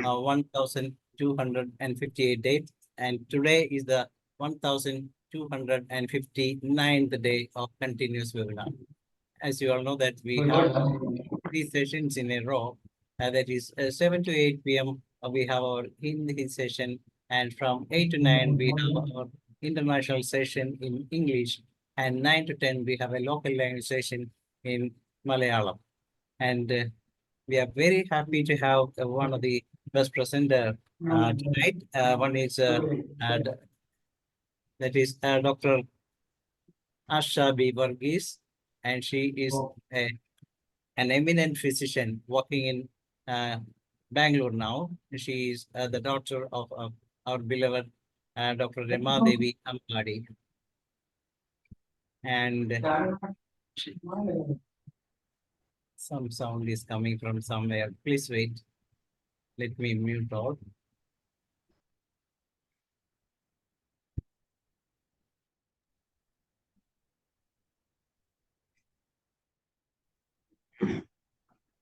1258 days, and today is the 1259th day of continuous webinar. As you all know that we have 3 sessions in a row, that is 7 to 8 p.m. We have our Hindi session, and from 8 to 9 we have our international session in English, and 9 to 10 we have a local language session in Malayalam. And we are very happy to have one of the best presenter tonight. One is that is Dr. ASHA B. VARGHESE, and she is an eminent physician working in Bangalore now. She is the daughter of our beloved Dr. Rema Devi Ambadi. And some sound is coming from somewhere. Please wait. Let me mute out.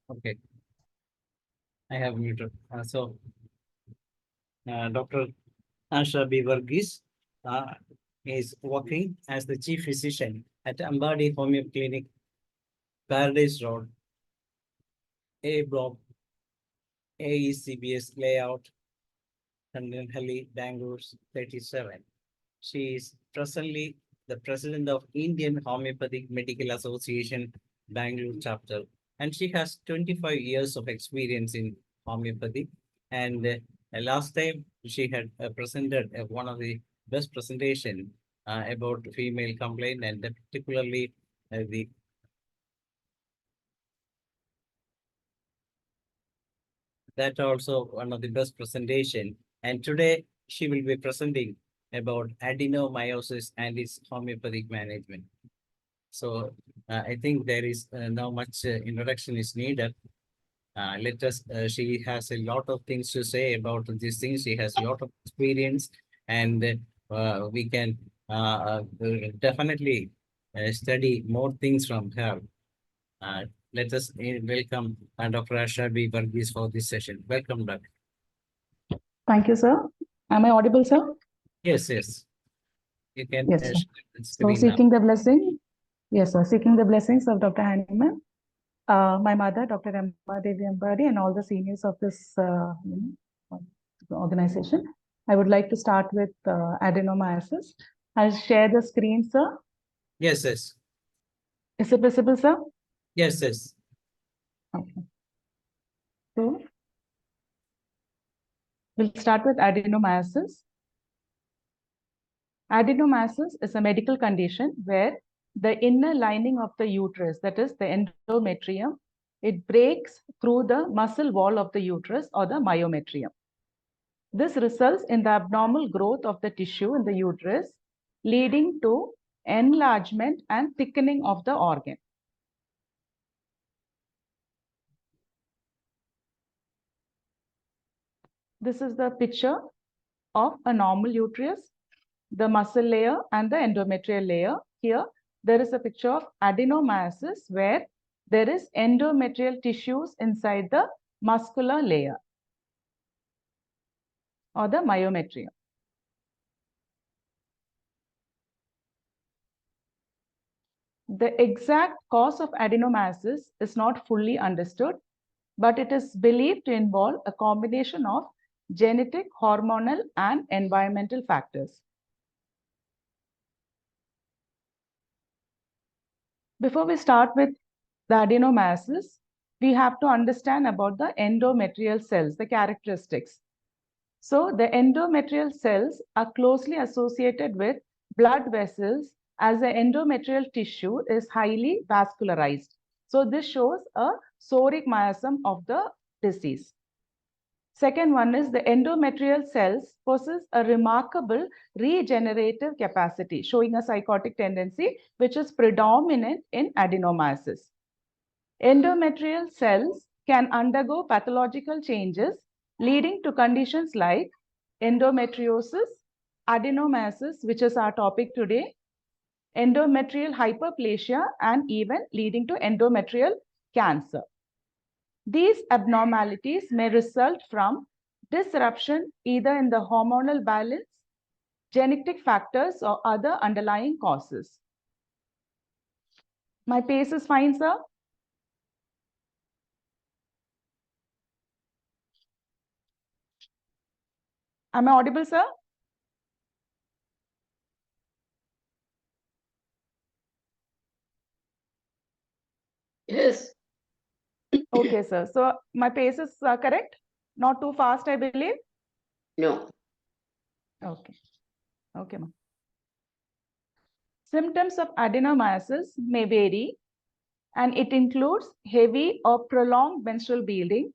Okay. I have muted. Dr. ASHA B. VARGHESE is working as the chief physician at Ambadi Homeo Clinic, Paradise Road, A Block, AECBS layout, Kandanhalli, Bangalore 37. She is presently the president of Indian Homeopathic Medical Association, Bangalore chapter, and she has 25 years of experience in homeopathy. And last time she had presented one of the best presentation about female complaint, and particularly that also one of the best presentation. And today she will be presenting about adenomyosis and its homeopathic management. So I think there is not much introduction is needed. Let us, she has a lot of things to say about these things. She has a lot of experience, and we can definitely study more things from her. Let us welcome Dr. ASHA B. VARGHESE for this session. Welcome, Doctor. Thank you, sir. Am I audible, sir? Yes, yes. You can. Yes, so seeking the blessing. Yes, sir. Seeking the blessings of Dr. Hanneman, my mother, Dr. Rema Devi Ambadi, and all the seniors of this organization. I would like to start with adenomyosis. I'll share the screen, sir. Yes, yes. Is it visible, sir? Yes, yes. Okay. So we'll start with adenomyosis. Adenomyosis is a medical condition where the inner lining of the uterus, that is the endometrium, it breaks through the muscle wall of the uterus or the myometrium. This results in the abnormal growth of the tissue in the uterus, leading to enlargement and thickening of the organ. This is the picture of a normal uterus, the muscle layer and the endometrial layer. Here, there is a picture of adenomyosis where there is endometrial tissues inside the muscular layer or the myometrium. The exact cause of adenomyosis is not fully understood, but it is believed to involve a combination of genetic, hormonal, and environmental factors. Before we start with the adenomyosis, we have to understand about the endometrial cells, the characteristics. So the endometrial cells are closely associated with blood vessels, as the endometrial tissue is highly vascularized. So this shows a psoric miasm of the disease. Second one is the endometrial cells possess a remarkable regenerative capacity, showing a psychotic tendency, which is predominant in adenomyosis. Endometrial cells can undergo pathological changes, leading to conditions like endometriosis, adenomyosis, which is our topic today, endometrial hyperplasia, and even leading to endometrial cancer. These abnormalities may result from disruption either in the hormonal balance, genetic factors, or other underlying causes. My pace is fine, sir? Am I audible, sir? Yes. Okay, sir. So my pace is correct? Not too fast, I believe? No. Okay. Okay, ma'am. Symptoms of adenomyosis may vary, and it includes heavy or prolonged menstrual bleeding,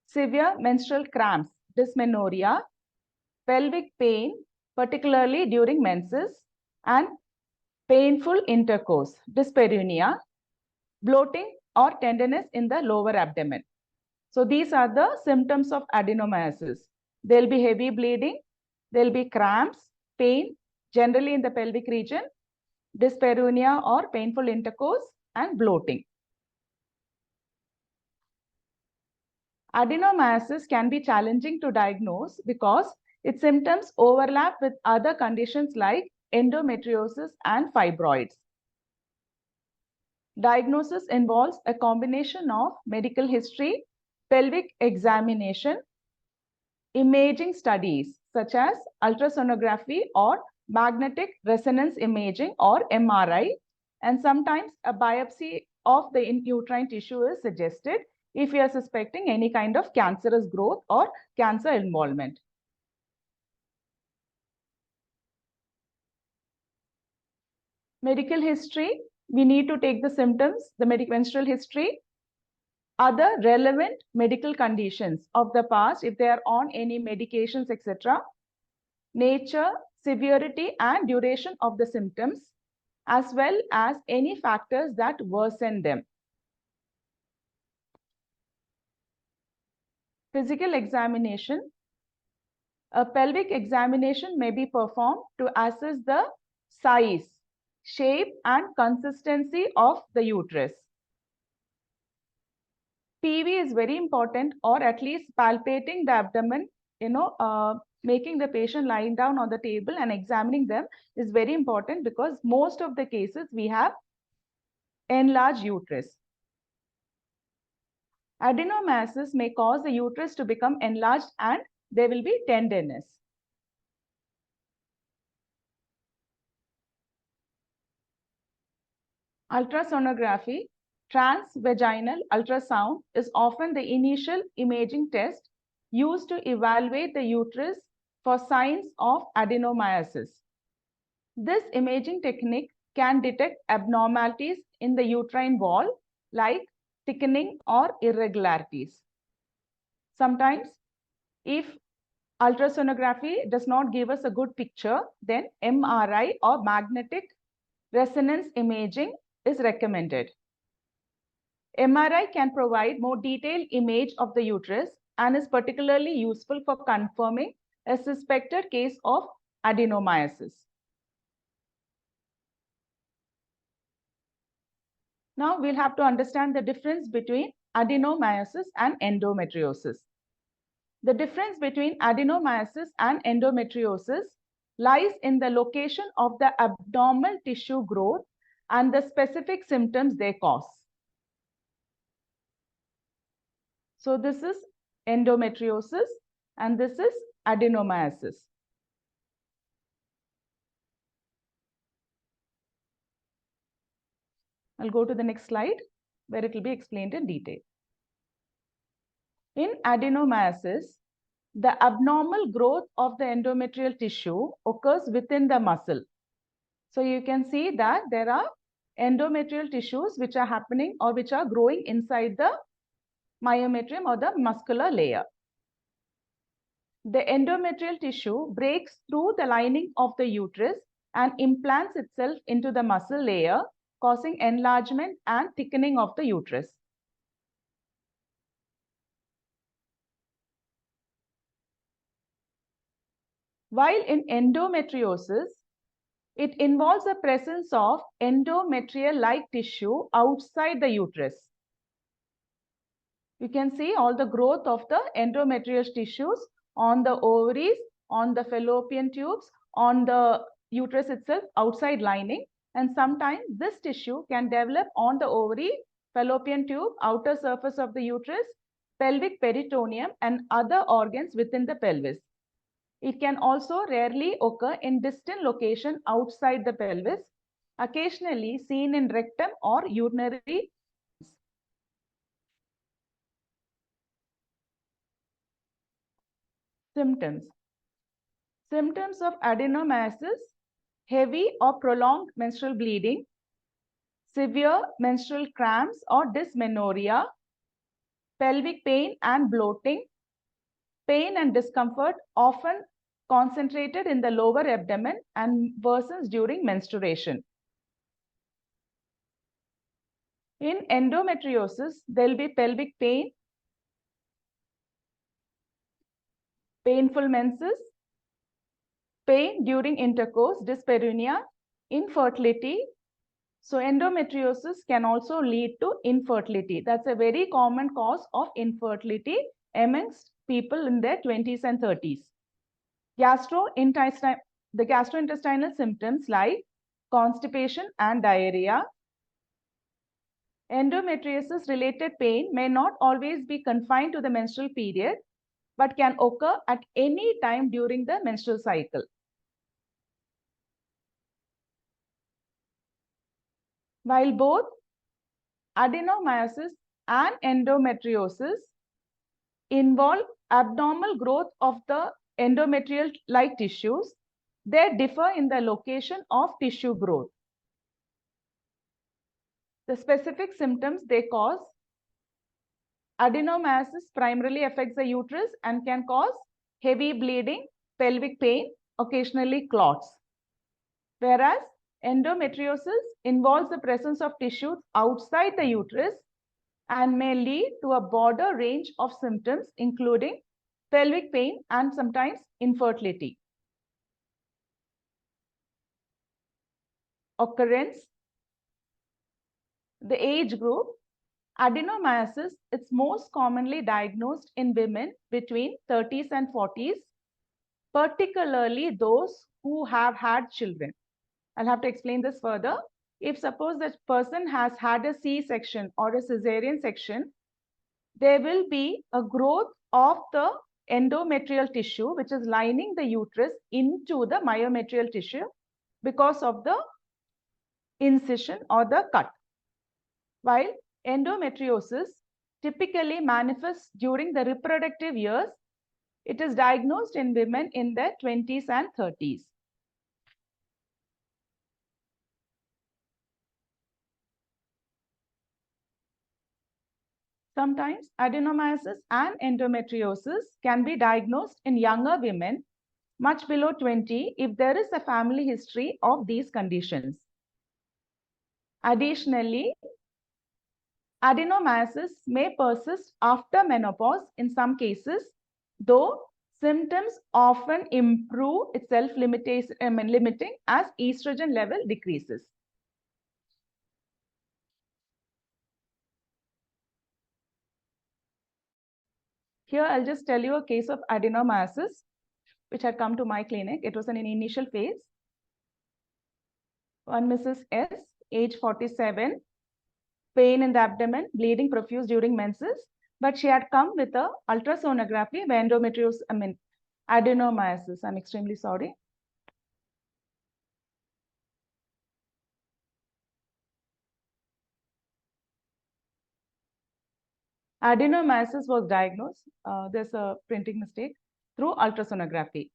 severe menstrual cramps, dysmenorrhea, pelvic pain, particularly during menses, and painful intercourse, dyspareunia, bloating or tenderness in the lower abdomen. So these are the symptoms of adenomyosis. There'll be heavy bleeding, there'll be cramps, pain, generally in the pelvic region, dyspareunia or painful intercourse, and bloating. Adenomyosis can be challenging to diagnose because its symptoms overlap with other conditions like endometriosis and fibroids. Diagnosis involves a combination of medical history, pelvic examination, imaging studies such as ultrasonography or magnetic resonance imaging or MRI, and sometimes a biopsy of the uterine tissue is suggested if you are suspecting any kind of cancerous growth or cancer involvement. Medical history, we need to take the symptoms, the menstrual history, other relevant medical conditions of the past, if they are on any medications, etc., nature, severity, and duration of the symptoms, as well as any factors that worsen them. Physical examination. A pelvic examination may be performed to assess the size, shape, and consistency of the uterus. PV is very important, or at least palpating the abdomen, making the patient lying down on the table and examining them is very important, because most of the cases we have enlarged uterus. Adenomyosis may cause the uterus to become enlarged and there will be tenderness. Ultrasonography, transvaginal ultrasound, is often the initial imaging test used to evaluate the uterus for signs of adenomyosis. This imaging technique can detect abnormalities in the uterine wall like thickening or irregularities. Sometimes, if ultrasonography does not give us a good picture, then MRI or magnetic resonance imaging is recommended. MRI can provide more detailed image of the uterus and is particularly useful for confirming a suspected case of adenomyosis. Now we'll have to understand the difference between adenomyosis and endometriosis. The difference between adenomyosis and endometriosis lies in the location of the abnormal tissue growth and the specific symptoms they cause. So this is endometriosis and this is adenomyosis. I'll go to the next slide where it will be explained in detail. In adenomyosis, the abnormal growth of the endometrial tissue occurs within the muscle. So you can see that there are endometrial tissues which are happening or which are growing inside the myometrium or the muscular layer. The endometrial tissue breaks through the lining of the uterus and implants itself into the muscle layer, causing enlargement and thickening of the uterus. While in endometriosis, it involves the presence of endometrial-like tissue outside the uterus. You can see all the growth of the endometrial tissues on the ovaries, on the fallopian tubes, on the uterus itself, outside lining. And sometimes this tissue can develop on the ovary, fallopian tube, outer surface of the uterus, pelvic peritoneum, and other organs within the pelvis. It can also rarely occur in distant location outside the pelvis, occasionally seen in rectum or urinary. Symptoms. Symptoms of adenomyosis: heavy or prolonged menstrual bleeding, severe menstrual cramps or dysmenorrhea, pelvic pain and bloating, pain and discomfort often concentrated in the lower abdomen and worsens during menstruation. In endometriosis, there will be pelvic pain, painful menses, pain during intercourse, dyspareunia, infertility. So endometriosis can also lead to infertility. That's a very common cause of infertility amongst people in their 20s and 30s. The gastrointestinal symptoms like constipation and diarrhea. Endometriosis related pain may not always be confined to the menstrual period, but can occur at any time during the menstrual cycle. While both adenomyosis and endometriosis involve abnormal growth of the endometrial-like tissues, they differ in the location of tissue growth. The specific symptoms they cause: adenomyosis primarily affects the uterus and can cause heavy bleeding, pelvic pain, occasionally clots. Whereas endometriosis involves the presence of tissues outside the uterus and may lead to a broader range of symptoms, including pelvic pain and sometimes infertility. Occurrence: the age group. Adenomyosis is most commonly diagnosed in women between 30s and 40s, particularly those who have had children. I'll have to explain this further. If suppose that person has had a C-section or a cesarean section, there will be a growth of the endometrial tissue, which is lining the uterus, into the myometrial tissue because of the incision or the cut. While endometriosis typically manifests during the reproductive years, it is diagnosed in women in their 20s and 30s. Sometimes adenomyosis and endometriosis can be diagnosed in younger women, much below 20, if there is a family history of these conditions. Additionally, adenomyosis may persist after menopause in some cases, though symptoms often improve, it's self-limiting as estrogen level decreases. Here, I'll just tell you a case of adenomyosis, which had come to my clinic. It was in an initial phase. One Mrs. S, age 47, pain in the abdomen, bleeding profuse during menses, but she had come with a ultrasonography of adenomyosis. I'm extremely sorry. Adenomyosis was diagnosed, there's a printing mistake, through ultrasonography.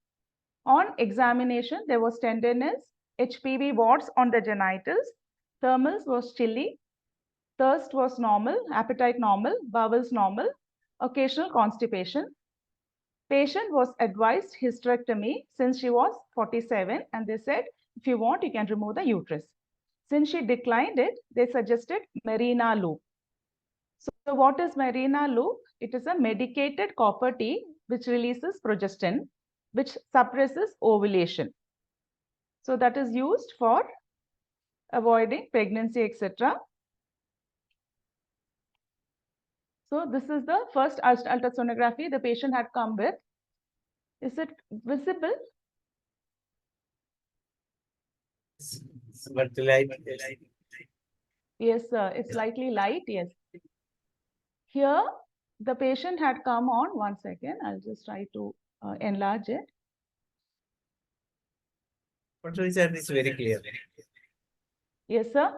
On examination, there was tenderness, HPV warts on the genitals, thermals was chilly, thirst was normal, appetite normal, bowels normal, occasional constipation. Patient was advised hysterectomy since she was 47, and they said, if you want, you can remove the uterus. Since she declined it, they suggested Mirena loop. So what is Mirena loop? It is a medicated copper T which releases progestin, which suppresses ovulation. So that is used for avoiding pregnancy, etc. So this is the first ultrasonography the patient had come with. Is it visible? But the light. Yes, it's slightly light. Yes. Here, the patient had come on. 1 second. I'll just try to enlarge it. Repertory chart is very clear. Yes, sir.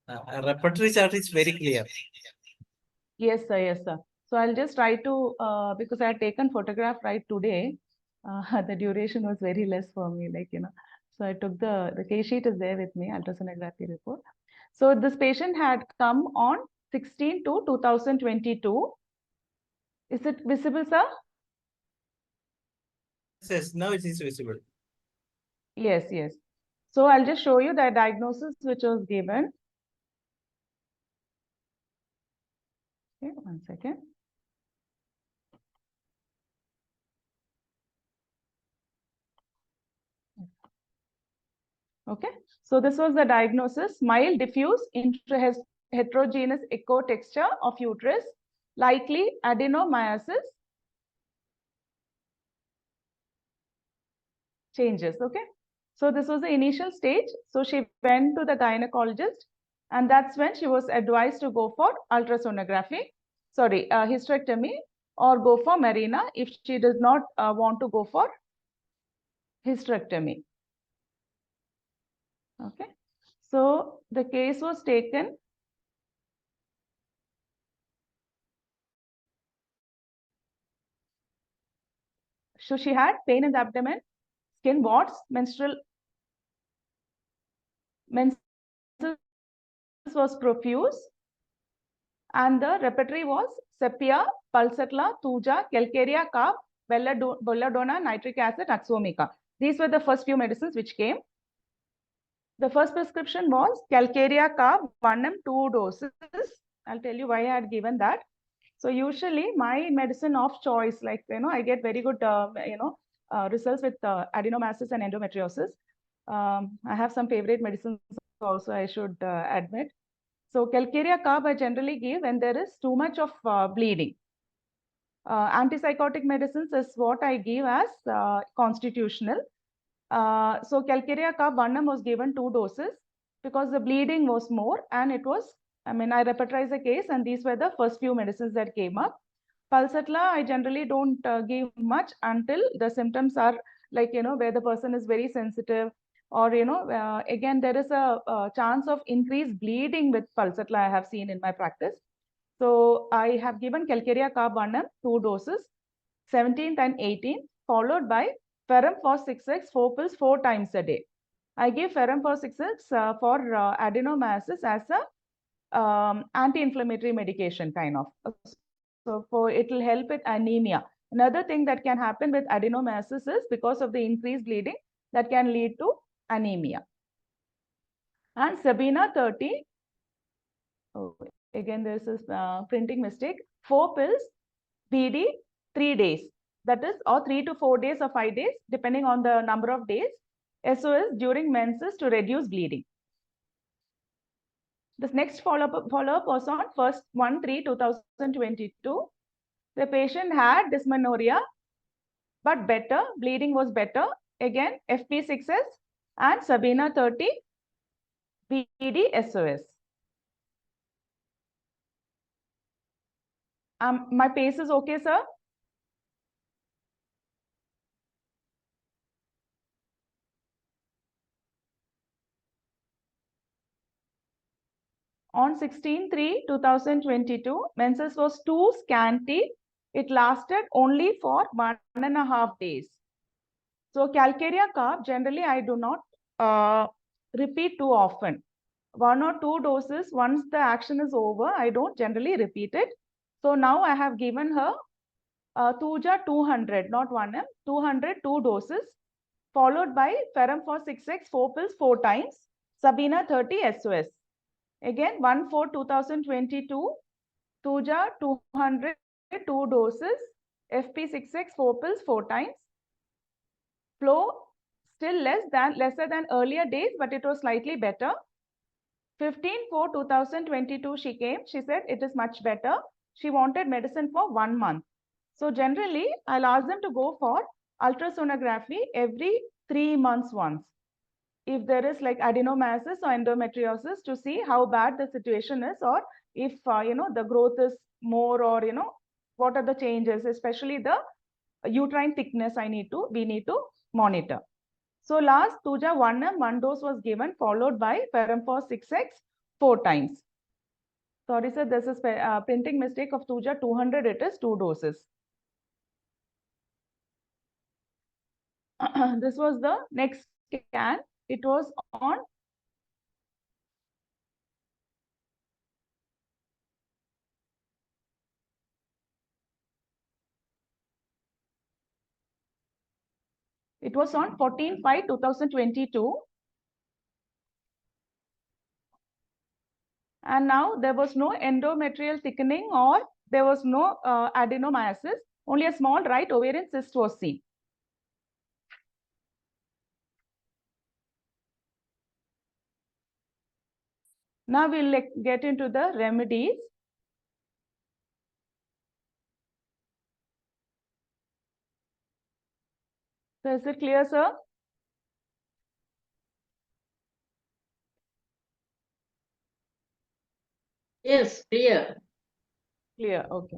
Repertory chart is very clear. Yes, sir. Yes, sir. So I'll just try to, because I had taken photograph right today, the duration was very less for me, like, So I took the case sheet is there with me, ultrasonography report. So this patient had come on 16 to 2022. Is it visible, sir? Yes, now it is visible. Yes, yes. So I'll just show you the diagnosis which was given. Okay, 1 second. Okay, so this was the diagnosis: mild diffuse intraheterogeneous echo texture of uterus, likely adenomyosis changes. Okay, so this was the initial stage. So she went to the gynecologist, and that's when she was advised to go for ultrasonography, hysterectomy, or go for Marina if she does not want to go for hysterectomy. Okay, so the case was taken. So she had pain in the abdomen, skin warts, menses was profuse, and the repertory was sepia, pulsatilla, thuja, calcarea carb, belladonna, nitric acid, axomica. These were the first few medicines which came. The first prescription was calcarea carb, 1 m, 2 doses. I'll tell you why I had given that. So usually my medicine of choice, like, I get very good, results with adenomyosis and endometriosis. I have some favorite medicines also, I should admit. So calcarea carb I generally give when there is too much of bleeding. Antipsychotic medicines is what I give as constitutional. So calcarea carb 1 m was given 2 doses because the bleeding was more, and it was, I repertorize the case, and these were the first few medicines that came up. Pulsatilla, I generally don't give much until the symptoms are like, where the person is very sensitive, or, again, there is a chance of increased bleeding with Pulsatilla I have seen in my practice. So I have given calcarea carb 1 m, 2 doses, 17th and 18th, followed by ferrum for 6x, 4 pills 4 times a day. I give ferrum for 6x for adenomyosis as a anti-inflammatory medication kind of. So it will help with anemia. Another thing that can happen with adenomyosis is because of the increased bleeding that can lead to anemia. And Sabina 30, oh, again there's this printing mistake, 4 pills BD 3 days. That is, or 3 to 4 days or 5 days, depending on the number of days. SOS during menses to reduce bleeding. This next follow-up was on 1/3/2022. The patient had dysmenorrhea, but better, bleeding was better. Again, FP6S and Sabina 30, BD SOS. My pace is okay, sir? On 16/3/2022, menses was too scanty. It lasted only for 1.5 days. So calcarea carb, generally I do not repeat too often. 1 or 2 doses, once the action is over, I don't generally repeat it. So now I have given her Thuja 200, not 1 m, 200, 2 doses, followed by ferrum for 6x, 4 pills 4 times, Sabina 30 SOS. Again, 1/4/2022, Thuja 200, 2 doses, FP6x, 4 pills 4 times. Flow still lesser than earlier days, but it was slightly better. 15/4/2022 she came. She said it is much better. she wanted medicine for 1 month. So generally, I'll ask them to go for ultrasonography every 3 months once. If there is like adenomyosis or endometriosis, to see how bad the situation is, or if the growth is more, or what are the changes, especially the uterine thickness we need to monitor. So last Tuja 1 1 dose was given, followed by Ferramphos 6x 4 times. Sorry sir, this is printing mistake of Tuja 200, it is 2 doses. This was the next scan. It was on It was on 14/5/2022. And now there was no endometrial thickening, or there was no adenomyosis. Only a small right ovarian cyst was seen. Now we'll get into the remedies. So is it clear, sir? Yes, clear. Clear, okay.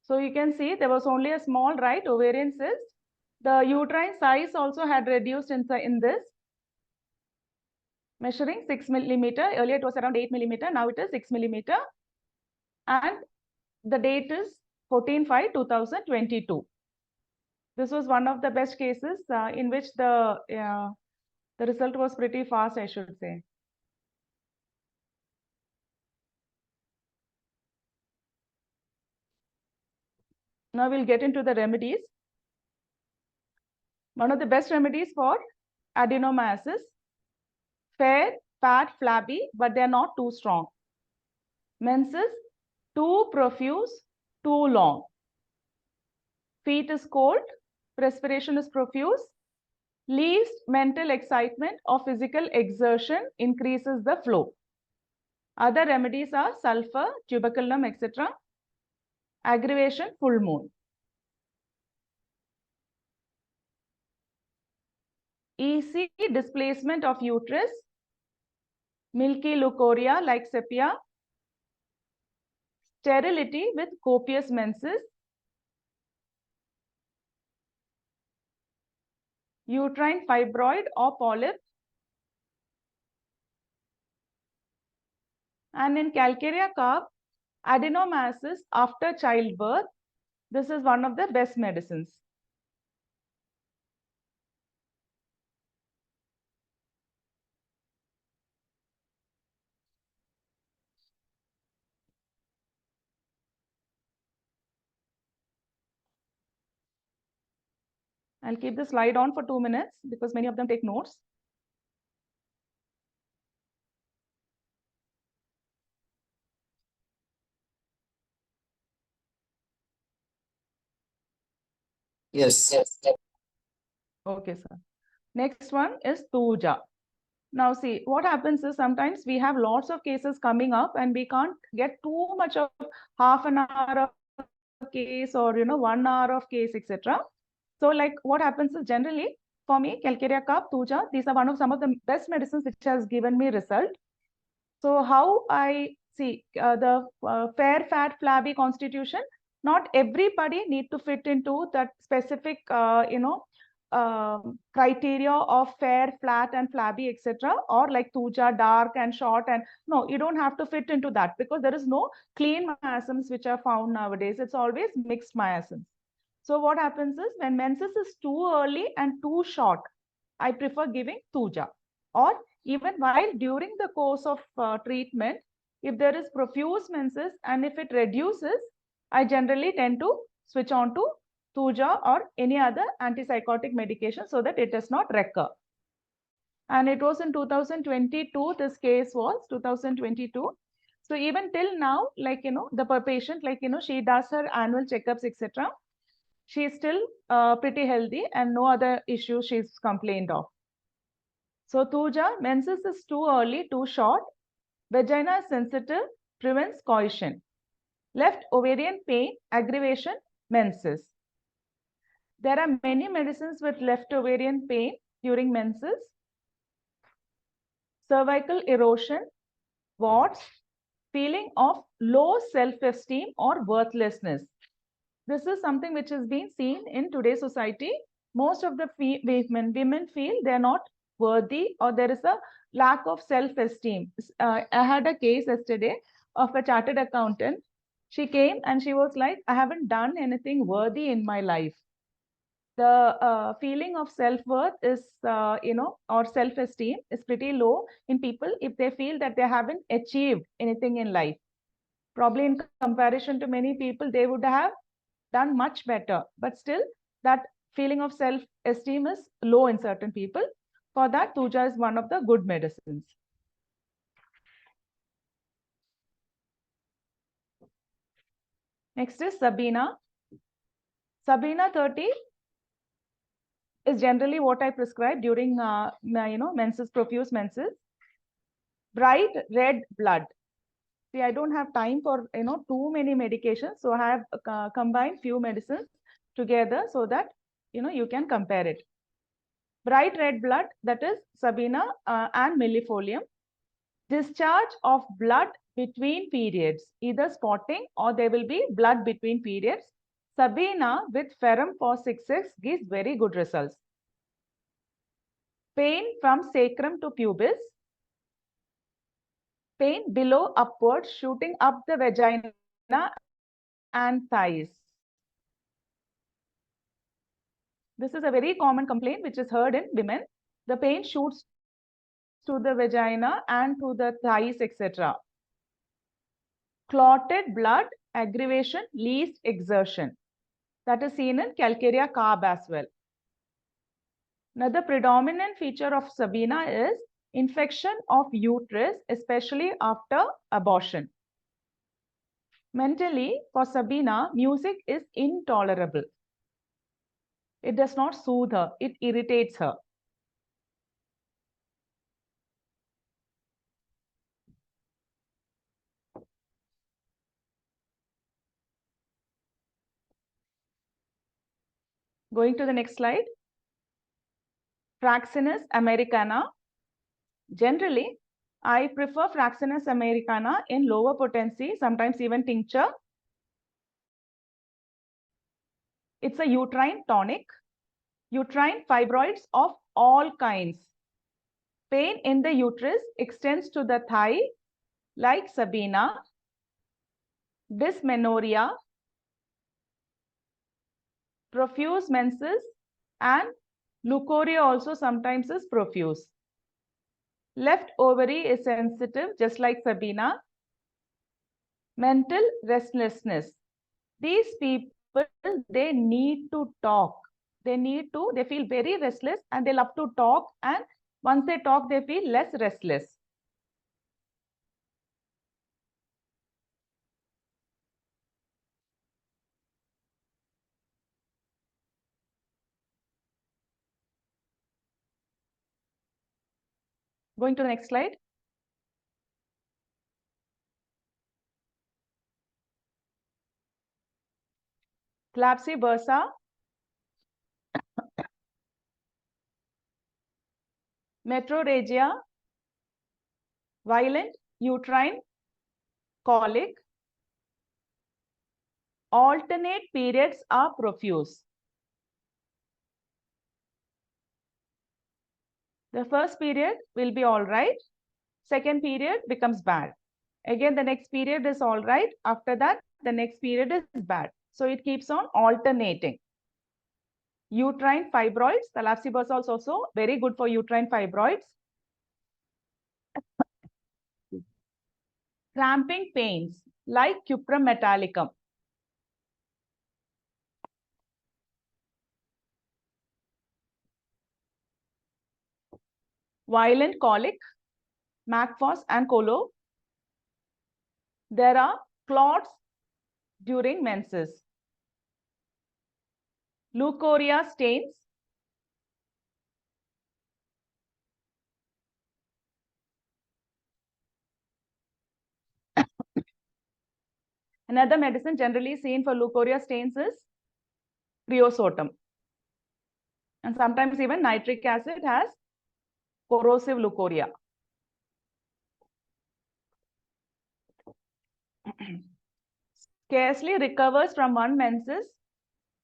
So you can see there was only a small right ovarian cyst. The uterine size also had reduced in this. Measuring 6 millimeter. Earlier it was around 8 millimeter. Now it is 6 millimeter. And the date is 14/5/2022. This was one of the best cases in which the result was pretty fast, I should say. Now we'll get into the remedies. One of the best remedies for adenomyosis: fair, fat, flabby, but they're not too strong. Menses, too profuse, too long. Feet is cold, respiration is profuse. Least mental excitement or physical exertion increases the flow. Other remedies are sulfur, tuberculum, etc. Aggravation, full moon. Easy displacement of uterus, milky leukorrhea like sepia, sterility with copious menses, uterine fibroid or polyp, and in calcarea carp, adenomyosis after childbirth. This is one of the best medicines. I'll keep the slide on for 2 minutes because many of them take notes. Yes. Okay, sir. Next one is Tuja. Now see, what happens is sometimes we have lots of cases coming up and we can't get too much of half an hour of case, or 1 hour of case, etc. So like what happens is, generally for me, calcarea carp, Tuja, these are some of the best medicines which has given me result. So how I see the fair, fat, flabby constitution, not everybody need to fit into that specific criteria of fair, flat, and flabby, etc. Or like Tuja, dark and short, and no, you don't have to fit into that, because there is no clean miasms which are found nowadays. It's always mixed miasms. So what happens is, when menses is too early and too short, I prefer giving Tuja. Or even while during the course of treatment, if there is profuse menses and if it reduces, I generally tend to switch on to Tuja or any other antipsychotic medication so that it does not recur. And it was in 2022, this case was 2022. So even till now, like, the patient, like, she does her annual checkups, etc. She is still pretty healthy and no other issues she's complained of. So Tuja, menses is too early, too short. Vagina is sensitive, prevents coition. Left ovarian pain, aggravation, menses. There are many medicines with left ovarian pain during menses. Cervical erosion, warts, feeling of low self-esteem or worthlessness. This is something which has been seen in today's society. Most of the women feel they're not worthy, or there is a lack of self-esteem. I had a case yesterday of a chartered accountant. She came and she was like, I haven't done anything worthy in my life. The feeling of self-worth is, or self-esteem is pretty low in people if they feel that they haven't achieved anything in life. Probably in comparison to many people, they would have done much better, but still that feeling of self-esteem is low in certain people. For that, Tuja is one of the good medicines. Next is Sabina. Sabina 30 is generally what I prescribe during menses, profuse menses. Bright red blood. See, I don't have time for too many medications, so I have combined few medicines together so that you can compare it. Bright red blood, that is Sabina and millefolium. Discharge of blood between periods, either spotting or there will be blood between periods. Sabina with ferrum for 6-6 gives very good results. Pain from sacrum to pubis. Pain below upward, shooting up the vagina and thighs. This is a very common complaint which is heard in women. The pain shoots to the vagina and to the thighs, etc. Clotted blood, aggravation, least exertion. That is seen in calcarea carb as well. Now, the predominant feature of Sabina is infection of uterus, especially after abortion. Mentally, for Sabina, music is intolerable. It does not soothe her, it irritates her. Going to the next slide. Fraxinus americana. Generally, I prefer Fraxinus americana in lower potency, sometimes even tincture. It's a uterine tonic. Uterine fibroids of all kinds. Pain in the uterus extends to the thigh, like Sabina. Dysmenorrhea, profuse menses, and leukorrhea also sometimes is profuse. Left ovary is sensitive, just like Sabina. Mental restlessness. These people, they need to talk. They feel very restless and they love to talk. And once they talk, they feel less restless. Going to the next slide. Collapsi bursa. Metrorrhagia. Violent uterine colic. Alternate periods are profuse. The first period will be all right. Second period becomes bad. Again, the next period is all right. After that, the next period is bad. So it keeps on alternating. Uterine fibroids. The Collapsi bursa is also very good for uterine fibroids. Cramping pains like cuprum metallicum. Violent colic, McFoss and Colo. There are clots during menses. Leukorrhea stains. Another medicine generally seen for leukorrhea stains is creosotum. And sometimes even nitric acid has corrosive leukorrhea. Scarcely recovers from one menses,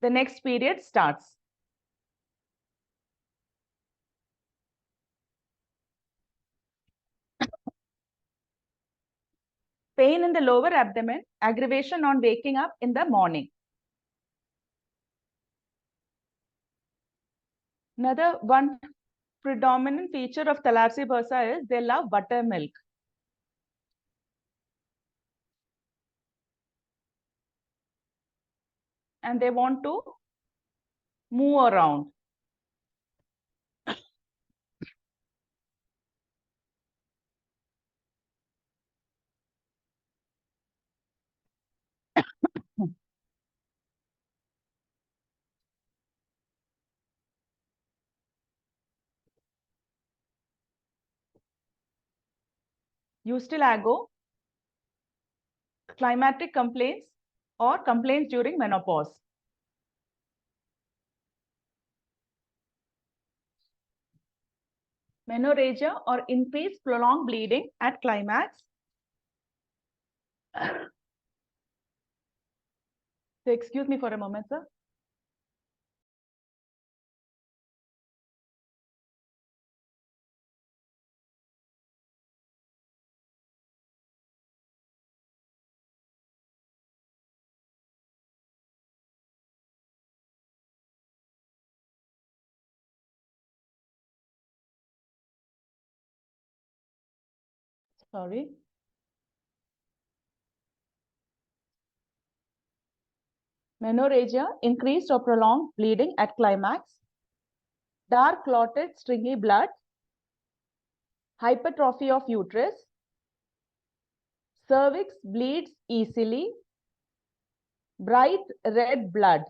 the next period starts. Pain in the lower abdomen, aggravation on waking up in the morning. Another one predominant feature of thalassemia bursa is they love buttermilk. And they want to move around. Eustilago, climatic complaints or complaints during menopause. Menorrhagia or increased prolonged bleeding at climax. So excuse me for a moment, sir. Sorry. Menorrhagia, increased or prolonged bleeding at climax. Dark clotted stringy blood. Hypertrophy of uterus. Cervix bleeds easily. Bright red blood.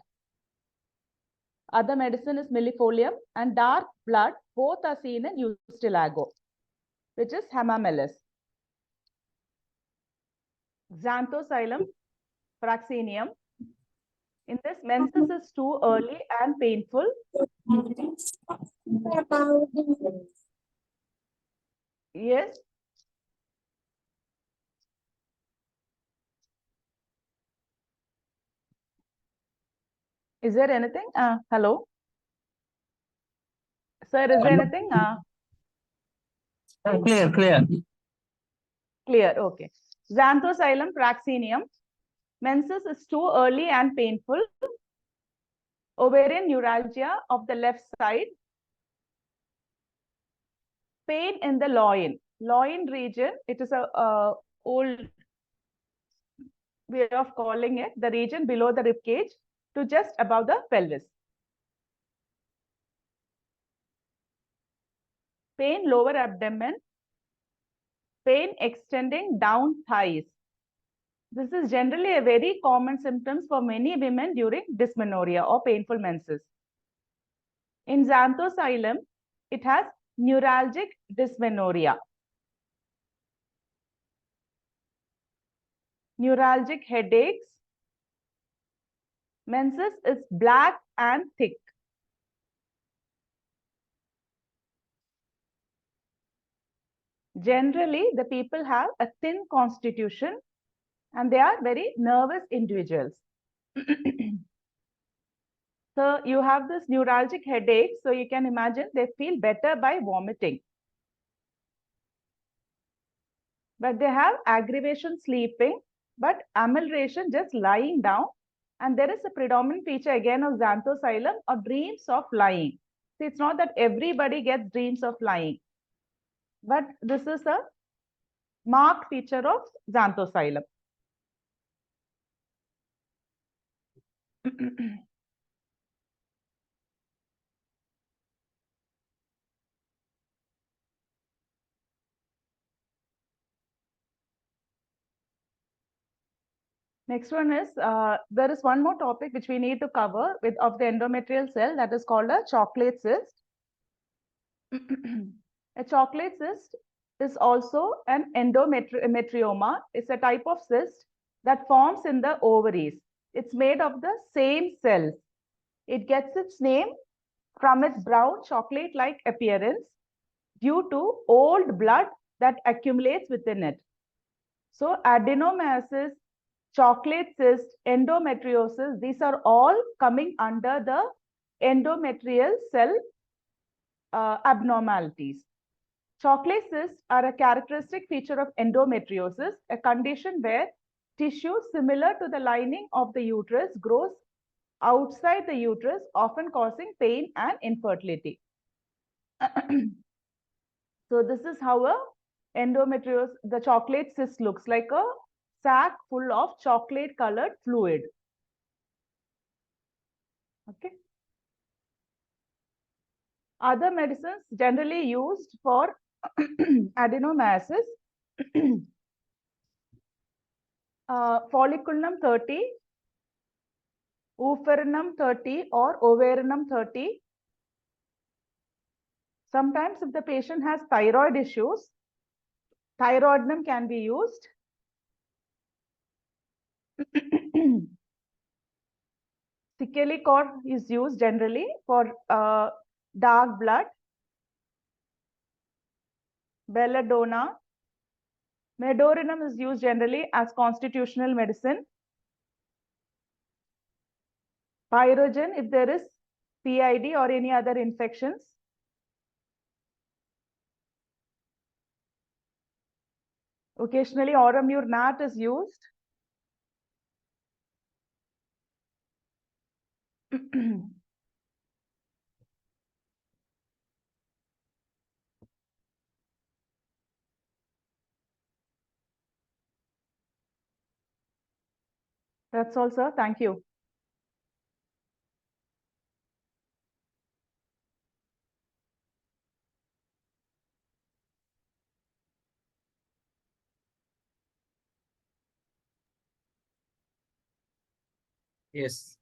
Other medicine is millefolium and dark blood. Both are seen in eustilago, which is hamamelis. Xanthosylum, fraxinium. In this, menses is too early and painful. Yes. Is there anything? Hello? Sir, is there anything? Clear. Clear, okay. Xanthosylum, fraxinium. Menses is too early and painful. Ovarian neuralgia of the left side. Pain in the loin. Loin region, it is a old way of calling it, the region below the rib cage to just above the pelvis. Pain lower abdomen. Pain extending down thighs. This is generally a very common symptom for many women during dysmenorrhea or painful menses. In xanthosylum, it has neuralgic dysmenorrhea. Neuralgic headaches. Menses is black and thick. Generally, the people have a thin constitution and they are very nervous individuals. So you have this neuralgic headache. So you can imagine they feel better by vomiting. But they have aggravation sleeping, but amelioration just lying down. And there is a predominant feature again of xanthosylum or dreams of lying. See, it's not that everybody gets dreams of lying, but this is a marked feature of xanthosylum. Next one is, there is one more topic which we need to cover with of the endometrial cell, that is called a chocolate cyst. A chocolate cyst is also an endometrioma. It's a type of cyst that forms in the ovaries. It's made of the same cells. It gets its name from its brown chocolate-like appearance due to old blood that accumulates within it. So adenomyosis, chocolate cyst, endometriosis, these are all coming under the endometrial cell abnormalities. Chocolate cysts are a characteristic feature of endometriosis, a condition where tissue similar to the lining of the uterus grows outside the uterus, often causing pain and infertility. So this is how a endometriosis, the chocolate cyst looks like a sac full of chocolate colored fluid. Okay. Other medicines generally used for adenomyosis, folliculum 30, oophorinum 30 or overinum 30. Sometimes if the patient has thyroid issues, thyroidinum can be used. Cicalicor is used generally for dark blood. Belladonna. Medorinum is used generally as constitutional medicine. Pyrogen if there is PID or any other infections. Occasionally Auramur nat is used. That's all, sir. Thank you. Yes.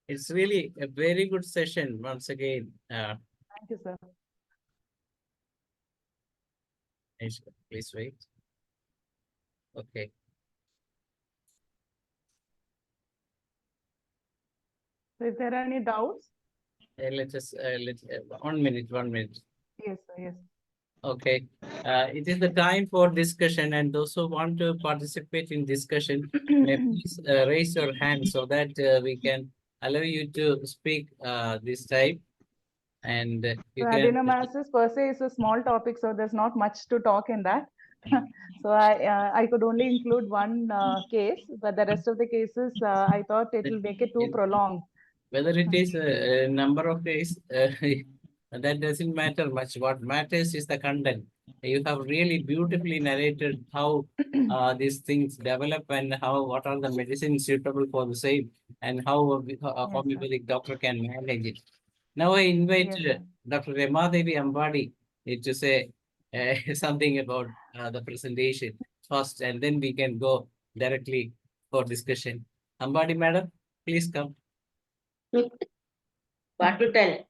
It's really a very good session once again. Thank you, sir. Please wait. Okay. So if there are any doubts? Let us, 1 minute, 1 minute. Yes, sir. Yes. Okay. It is the time for discussion, and those who want to participate in discussion, may please raise your hand so that we can allow you to speak this time. And you So can. adenomyosis per se is a small topic, so there's not much to talk in that. So I could only include one case, but the rest of the cases, I thought it will make it too prolonged. Whether it is a number of days, that doesn't matter much. What matters is the content. You have really beautifully narrated how these things develop and what are the medicines suitable for the same, and how a homeopathic doctor can manage it. Now I invite Dr. Remadevi Ambadi to say something about the presentation first, and then we can go directly for discussion. Ambadi madam, please come. What to tell?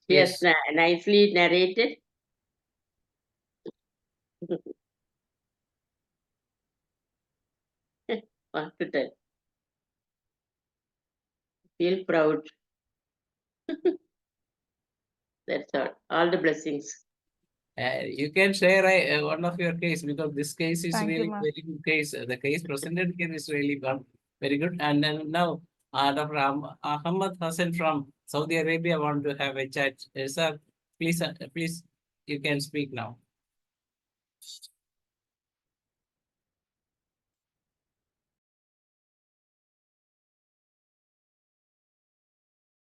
Yes. Yes, nicely narrated. What to tell? Feel proud. That's all the blessings. You can share one of your case, because this case is Thank you, really ma'am. very good case. The case presented here is really very good. And then now Dr. Ahmad Hassan from Saudi Arabia want to have a chat. Sir, please, please, you can speak now.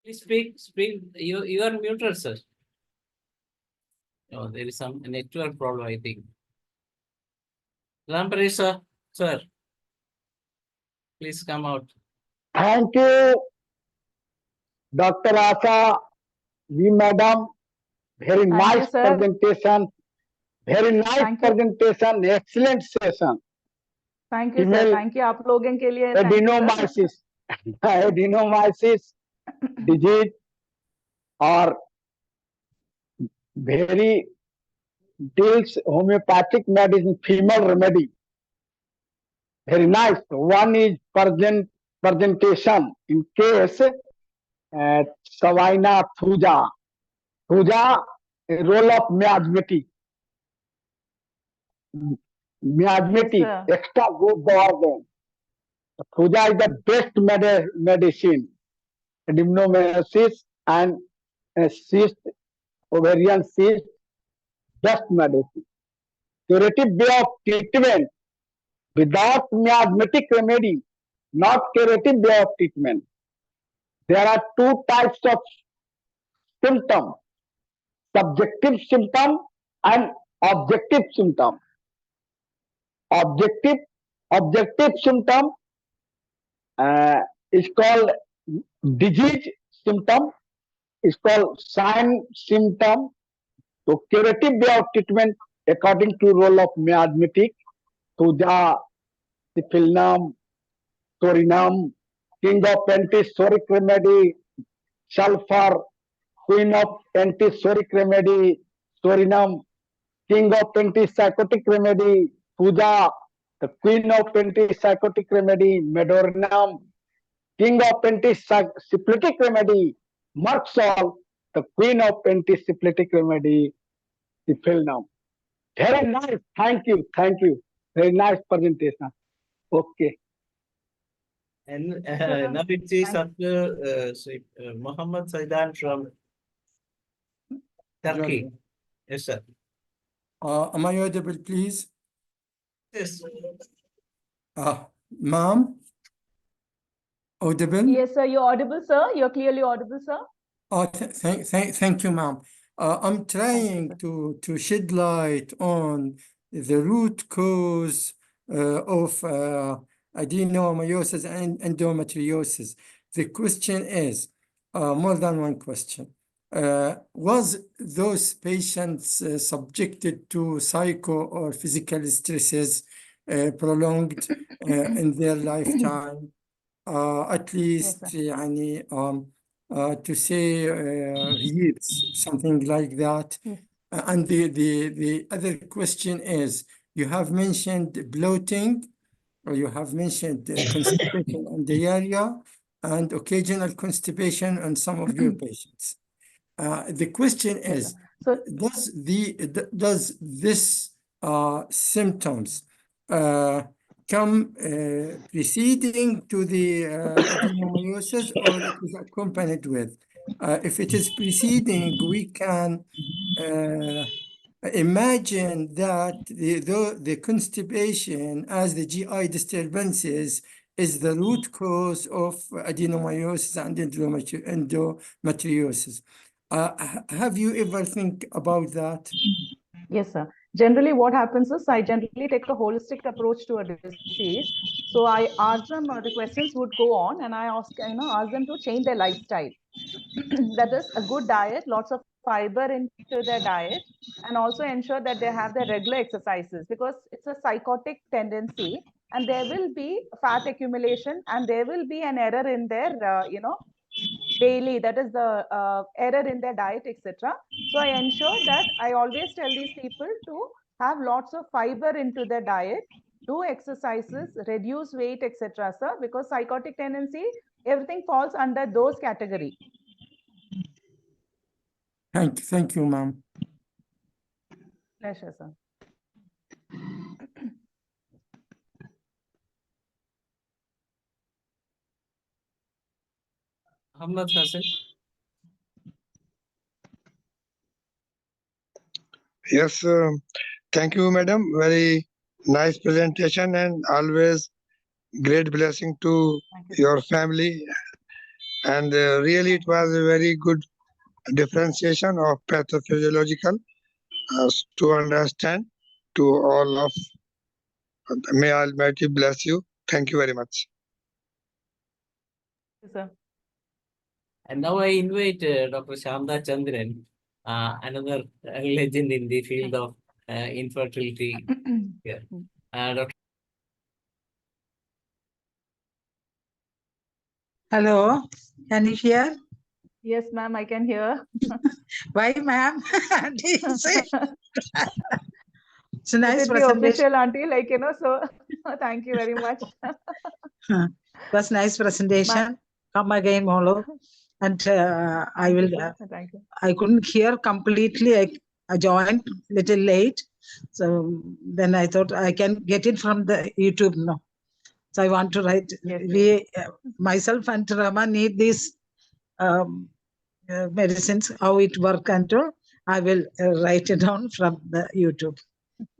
Please speak. You are muted, sir. Oh, there is some network problem, I think. Rampari, sir, please come out. Thank you, Dr. Asha, V Madam. Very Thank nice you, sir. presentation. Very nice Thank you. presentation. Excellent session. Thank you, sir. Female Thank you. आप लोगों के लिए thank you, sir. adenomyosis, adenomyosis disease or very deals homeopathic medicine, female remedy. Very nice. One is presentation in case Savina Thuja. Thuja, a role of miasmatic. Miasmatic, sir. extra good organ. Thuja is the best medicine. Adenomyosis and cyst, ovarian cyst, best medicine. Curative way of treatment without miasmatic remedy, not curative way of treatment. There are two types of symptom, subjective symptom and objective symptom. Objective symptom is called disease symptom, is called sign symptom. So curative way of treatment according to role of miasmatic, Thuja, Syphilinum, Thorinum, king of antisoric remedy, sulfur, queen of antisoric remedy, Thorinum, king of antipsychotic remedy, Thuja, the queen of antipsychotic remedy, Medorinum, king of antisyphilitic remedy, Merxol, the queen of antisyphilitic remedy, Syphilinum. Very nice. Thank you. Thank you. Very nice presentation. Okay. And Sure. now it is Thank after Muhammad Saidan from Turkey. Jordan. Yes, sir. Am I audible, please? Yes. Ma'am? Audible? Yes, sir. You're audible, sir. You're clearly audible, sir. Thank you, ma'am. I'm trying to shed light on the root cause of adenomyosis and endometriosis. The question is, more than one question. Was those patients subjected to psycho or physical stresses prolonged in their lifetime? At least يعني, to say years, something like that. Yes. And the other question is, you have mentioned bloating, or you have mentioned constipation and diarrhea, and occasional constipation on some of your patients. The question is, So, does this symptoms come preceding to the adenomyosis, or it is accompanied with? If it is preceding, we can imagine that the constipation as the GI disturbances is the root cause of adenomyosis and endometriosis. Have you ever think about that? yes, sir. Generally, what happens is I generally take a holistic approach to a disease. So I ask them, the questions would go on, and I ask them to change their lifestyle. That is a good diet, lots of fiber into their diet, and also ensure that they have their regular exercises, because it's a psychotic tendency, and there will be fat accumulation, and there will be an error in their, daily, that is the error in their diet, etc. So I ensure that I always tell these people to have lots of fiber into their diet, do exercises, reduce weight, etc., sir, because psychotic tendency, everything falls under those category. Thank you, ma'am. Pleasure, sir. Muhammad Hassan. Yes, thank you, madam. Very nice presentation and always great blessing to your family. And really, it was a very good differentiation of pathophysiological to understand to all of. May Almighty bless you. Thank you very much. Yes, sir. And now I invite Dr. Shamda Chandran, another legend in the field of infertility. Yeah. Dr. Hello, can you hear? Yes, ma'am, I can hear. Why, ma'am? It's a Let nice it be presentation. official, auntie, like, so thank you very much. It was nice presentation. Come again, Molo. And I will. Thank you. I couldn't hear completely. I joined little late, so then I thought I can get it from the YouTube now. So I want to write. Yes, We myself and Rama need these medicines. How it work and all. I will write it down from the YouTube.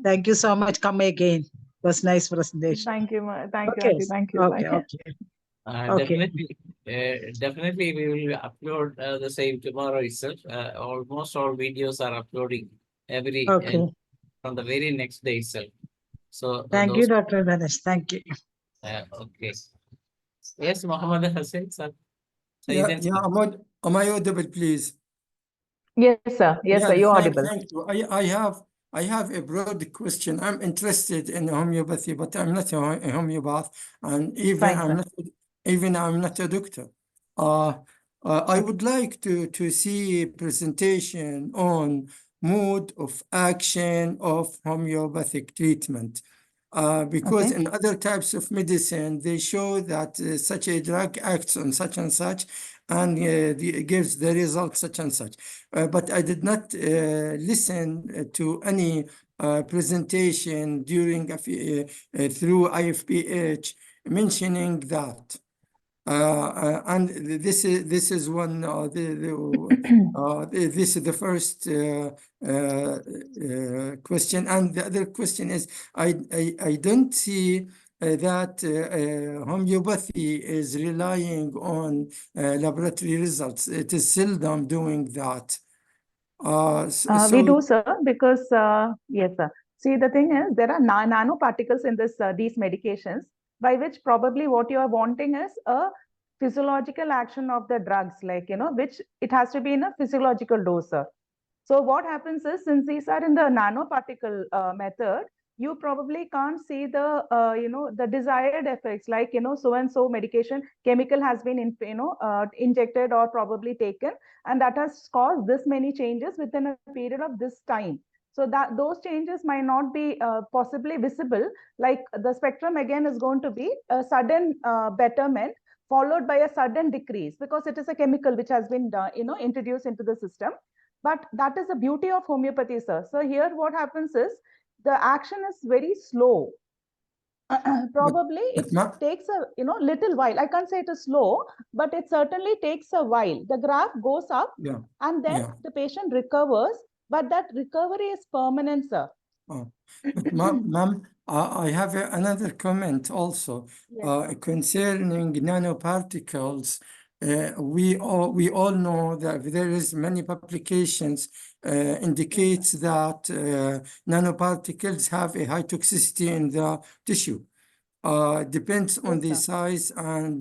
Thank you so much. Come again. It was nice presentation. Thank you, thank you, Okay. auntie. Thank you. Okay. Thank you. Okay. Definitely we will upload the same tomorrow itself. Almost all videos are uploading every Okay. from the very next day itself. So Thank you, Dr. Ganesh. Thank you. Okay. Yes, Muhammad Hussain, sir. Yeah, Ahmad, am I audible, please? Yes, sir. Yes, sir. You're audible. Thank you. I have a broad question. I'm interested in homeopathy, but I'm not a homeopath, and Fine, sir. I'm not a doctor. I would like to see a presentation on mode of action of homeopathic treatment. Because Okay. in other types of medicine, they show that such a drug acts on such and such, and gives the result such and such. But I did not listen to any presentation during through IFPH mentioning that. And this is one this is the first question, and the other question is I don't see that homeopathy is relying on laboratory results. It is seldom doing that. We do, sir, because yes, sir. See, the thing is, there are nanoparticles in these medications, by which probably what you are wanting is a physiological action of the drugs, like, which it has to be in a physiological dose, sir. So what happens is, since these are in the nanoparticle method, you probably can't see the the desired effects, like, so and so medication chemical has been injected or probably taken, and that has caused this many changes within a period of this time. So that those changes might not be possibly visible. Like, the spectrum again is going to be a sudden betterment followed by a sudden decrease, because it is a chemical which has been introduced into the system. But that is the beauty of homeopathy, sir. So here what happens is, the action is very slow. Probably it takes a little while. I can't say it is slow, but it certainly takes a while. The graph goes up, and then the patient recovers, but that recovery is permanent, sir. But ma'am, I have another comment also. Yes, concerning nanoparticles. We all know that there is many publications indicates that nanoparticles have a high toxicity in the tissue. Depends on the size, and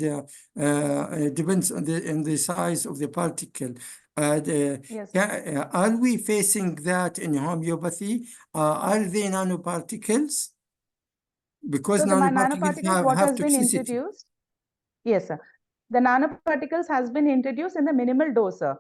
depends on the size of the particle. Are we facing that in homeopathy? Are they nanoparticles? Because so the nanoparticles what have has been toxicity. introduced? Yes, sir. The nanoparticles has been introduced in the minimal dose, sir.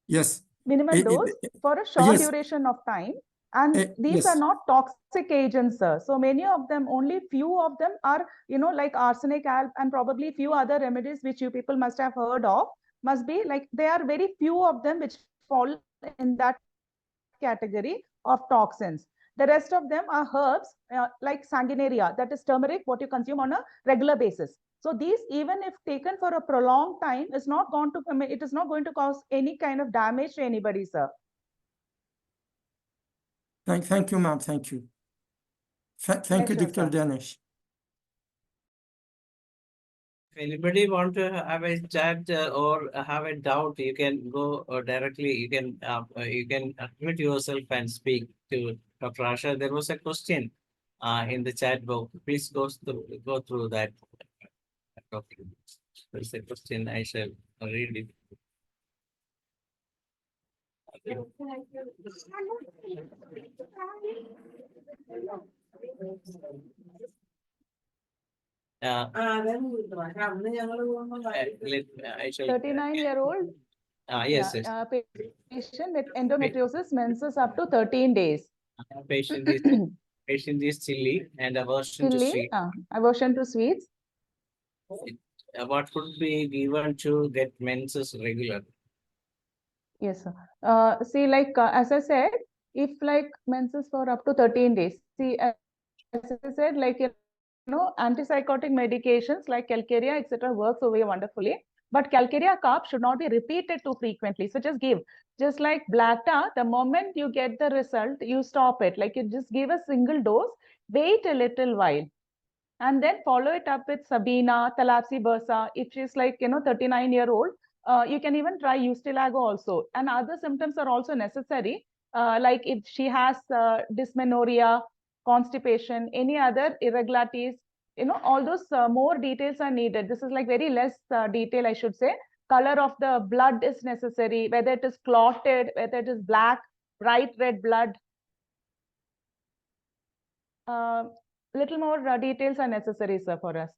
Yes. Minimal dose for a short duration of time. And these are not toxic agents, sir. So many of them, only few of them are, like arsenic, and probably few other remedies which you people must have heard of, must be like, there are very few of them which fall in that category of toxins. The rest of them are herbs, like sanguinaria, that is turmeric, what you consume on a regular basis. So these, even if taken for a prolonged time, is not going to, it is not going to cause any kind of damage to anybody, sir. Thank you, ma'am. Thank you. Thank you, Dr. Danish. If anybody want to have a chat or have a doubt, you can go directly. You can unmute yourself and speak to Dr. Asha. There was a question in the chat box. Please go through that. There's a question. I shall read it. I shall 39-year-old yes. patient with endometriosis, menses up to 13 days. Patient is chilly and aversion to Chili, sweet. aversion to sweets. What could be given to get menses regular? Yes, sir. See, like as I said, if like menses for up to 13 days, see, as I said, like, antipsychotic medications like calcarea, etc., works over here wonderfully. But calcarea cup should not be repeated too frequently. So just like black tar, the moment you get the result, you stop it. Like you just give a single dose, wait a little while, and then follow it up with Sabina, Thalapsy bursa. If she's like, 39-year-old, you can even try Ustilago also. And other symptoms are also necessary. Like if she has dysmenorrhea, constipation, any other irregularities, all those more details are needed. This is like very less detail, I should say. Color of the blood is necessary, whether it is clotted, whether it is black, bright red blood. Little more details are necessary, sir, for us.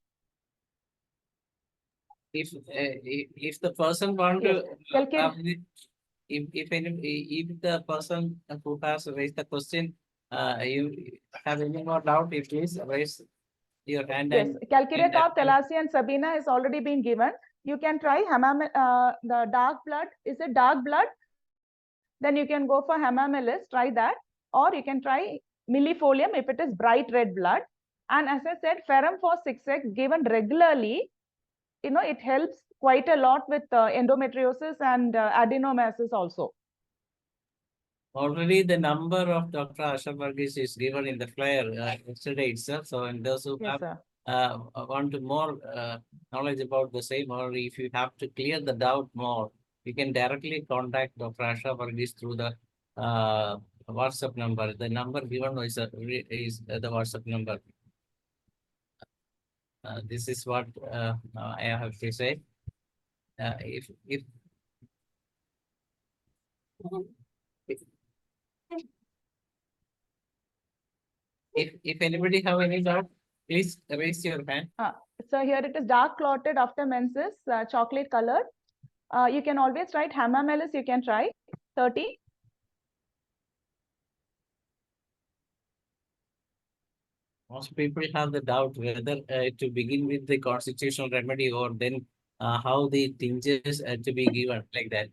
If the person want Yes, to calcarea. if the person who has raised the question, you have any more doubt, please raise your hand. Yes, and calcarea and cup, Thalapsy and Sabina has already been given. You can try the dark blood. Is it dark blood? Then you can go for hamamelis, try that. Or you can try millifolium if it is bright red blood. And as I said, ferrum for 6x given regularly, it helps quite a lot with endometriosis and adenomyosis also. already the number of Dr. Asha Varghese is given in the flyer yesterday itself. So, and those who Yes, have sir. want more knowledge about the same, or if you have to clear the doubt more, you can directly contact Dr. Asha Varghese through the WhatsApp number. The number given is the WhatsApp number. This is what I have to say. If anybody have any doubt, please raise your hand. So here it is dark clotted after menses, chocolate colored. You can always write hamamelis, you can try 30. Most people have the doubt whether to begin with the constitutional remedy or then how the tinges to be given like that.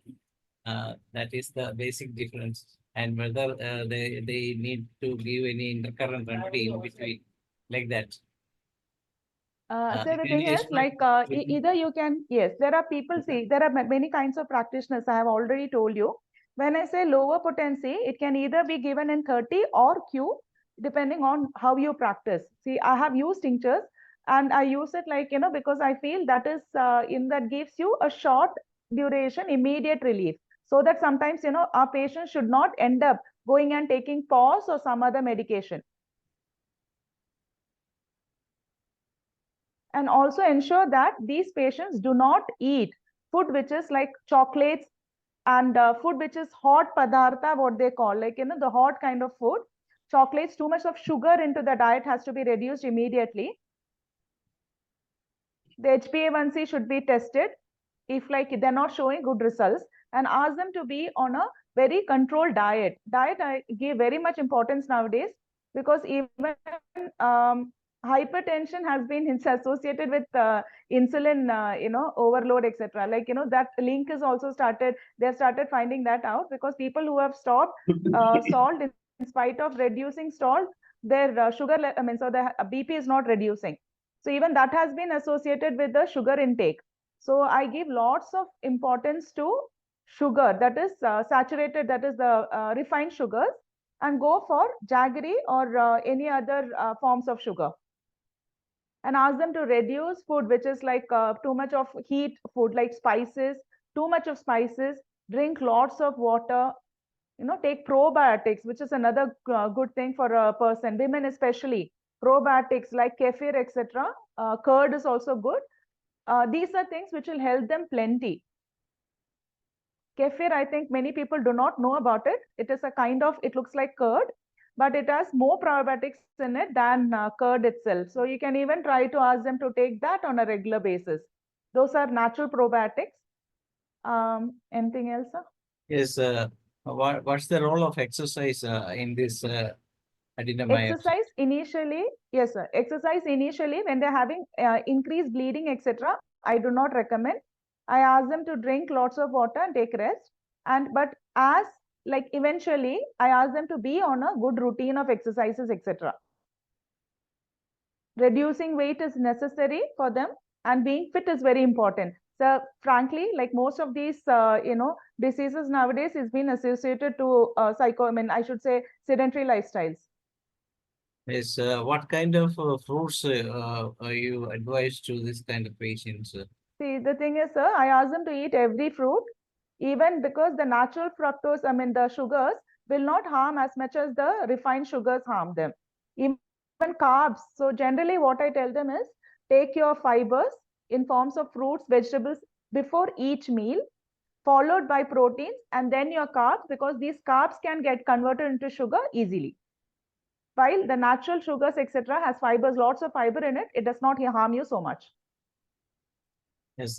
That is the basic difference, and whether they need to give any intercurrent remedy in between like that. So the thing is, like, either you can, yes, there are people, see, there are many kinds of practitioners, I have already told you. When I say lower potency, it can either be given in 30 or Q, depending on how you practice. See, I have used tinctures and I use it like, because I feel that is, that gives you a short duration, immediate relief. So that sometimes, our patients should not end up going and taking pause or some other medication. And also ensure that these patients do not eat food which is like chocolates and food which is hot padartha, what they call, like, the hot kind of food. Chocolates, too much of sugar into the diet has to be reduced immediately. The HbA1c should be tested if like they're not showing good results, and ask them to be on a very controlled diet. Diet I give very much importance nowadays, because even hypertension has been associated with insulin, overload, etc. Like, that link is also started. They've started finding that out, because people who have stopped salt in spite of reducing salt, their sugar, so the BP is not reducing. So even that has been associated with the sugar intake. So I give lots of importance to sugar, that is saturated, that is the refined sugars, and go for jaggery or any other forms of sugar. And ask them to reduce food which is like too much of heat food, like spices, too much of spices, drink lots of water, take probiotics, which is another good thing for a person, women especially. Probiotics like kefir, etc. Curd is also good. These are things which will help them plenty. Kefir, I think many people do not know about it. It is a kind of, it looks like curd, but it has more probiotics in it than curd itself. So you can even try to ask them to take that on a regular basis. Those are natural probiotics. Anything else, sir? Yes. What's the role of exercise in this adenomyosis. Exercise initially, yes, sir. Exercise initially when they're having increased bleeding, etc. I do not recommend. I ask them to drink lots of water and take rest. But as like eventually, I ask them to be on a good routine of exercises, etc. Reducing weight is necessary for them, and being fit is very important. So frankly, like most of these, diseases nowadays is been associated to I should say sedentary lifestyles. Yes, what kind of fruits are you advised to this kind of patients? See, the thing is, sir, I ask them to eat every fruit, even because the natural fructose, the sugars will not harm as much as the refined sugars harm them. Even carbs. So generally what I tell them is take your fibers in forms of fruits, vegetables before each meal, followed by proteins and then your carbs, because these carbs can get converted into sugar easily. While the natural sugars, etc., has fibers, lots of fiber in it, it does not harm you so much. Yes,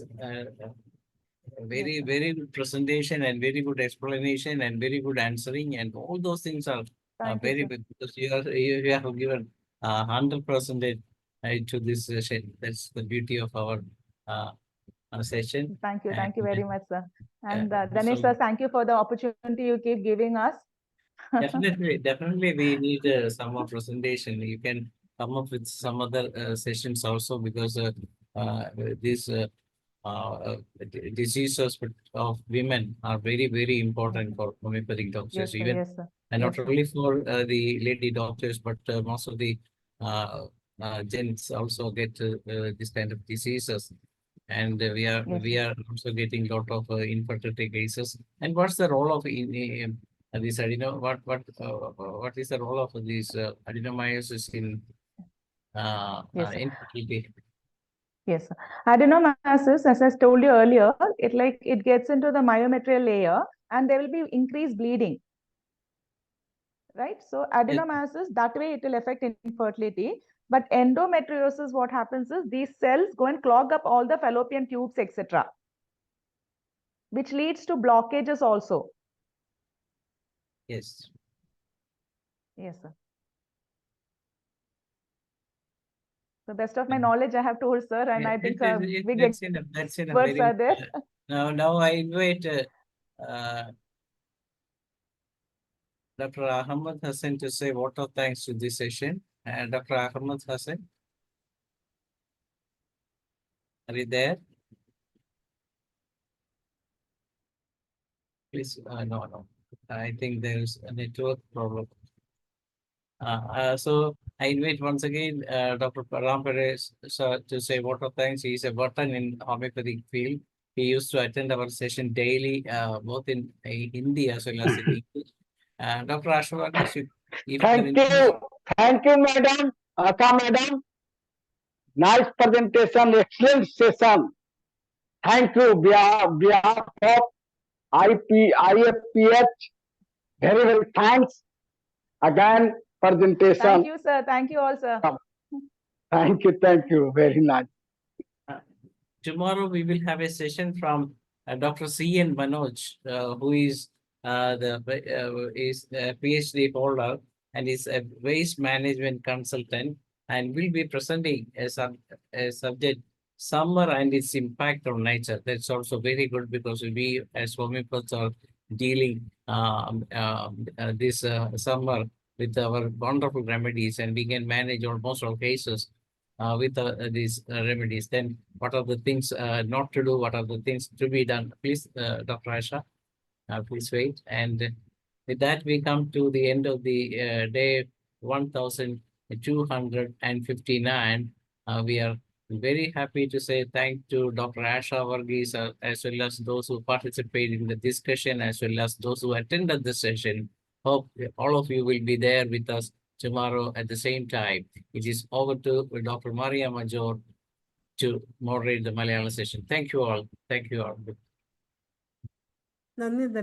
very good presentation and very good explanation and very good answering, and all those things are Thank you, very sir. good because you have given 100% to this session. That's the beauty of our session. Thank you And, very much, sir. And so Ganesh sir, thank you for the opportunity you keep giving us. definitely we need some more presentation. You can come up with some other sessions also, because these diseases of women are very important for homeopathic doctors. Yes, sir. Even Yes, sir. and not Yes, sir. only for the lady doctors, but most of the gents also get this kind of diseases. And we Yes, are also getting a lot of infertility cases. And what's the role of this what is the role of this adenomyosis in Yes, sir. infertility? Yes, sir. Adenomyosis, as I told you earlier, it gets into the myometrial layer and there will be increased bleeding. Right? So adenomyosis, that way it will affect infertility. But endometriosis, what happens is these cells go and clog up all the fallopian tubes, etc., which leads to blockages also. Yes. Yes, sir. So best of my knowledge, I have told, sir, and I think big That's enough. words are there. Now I invite Dr. Ahmed Hassan to say vote of thanks to this session. Dr. Ahmed Hassan, are you there? Please, no. I think there is a network problem. So I invite once again Dr. Ram Perez to say vote of thanks. He is a veteran in homeopathic field. He used to attend our session daily, both in Hindi as well as in English. Dr. ASHA, Thank you, madam. Aka madam. Nice presentation, excellent session. Thank you, behalf of IFPH. Very thanks. Again, presentation. Thank you, sir. Thank you all, sir. Thank you. Very nice. Tomorrow we will have a session from Dr. C.N. Manoj, who is the PhD holder and is a waste management consultant, and will be presenting a subject, summer and its impact on nature. That's also very good, because we as homeopaths are dealing this summer with our wonderful remedies, and we can manage almost all cases with these remedies. Then what are the things not to do? What are the things to be done? Please, Dr. Asha, please wait. And with that, we come to the end of the day 1259. We are very happy to say thank to Dr. Asha Varghese, as well as those who participated in the discussion, as well as those who attended the session. Hope all of you will be there with us tomorrow at the same time. It is over to Dr. Maria Major to moderate the Malayalam session. Thank you all. Thank you all.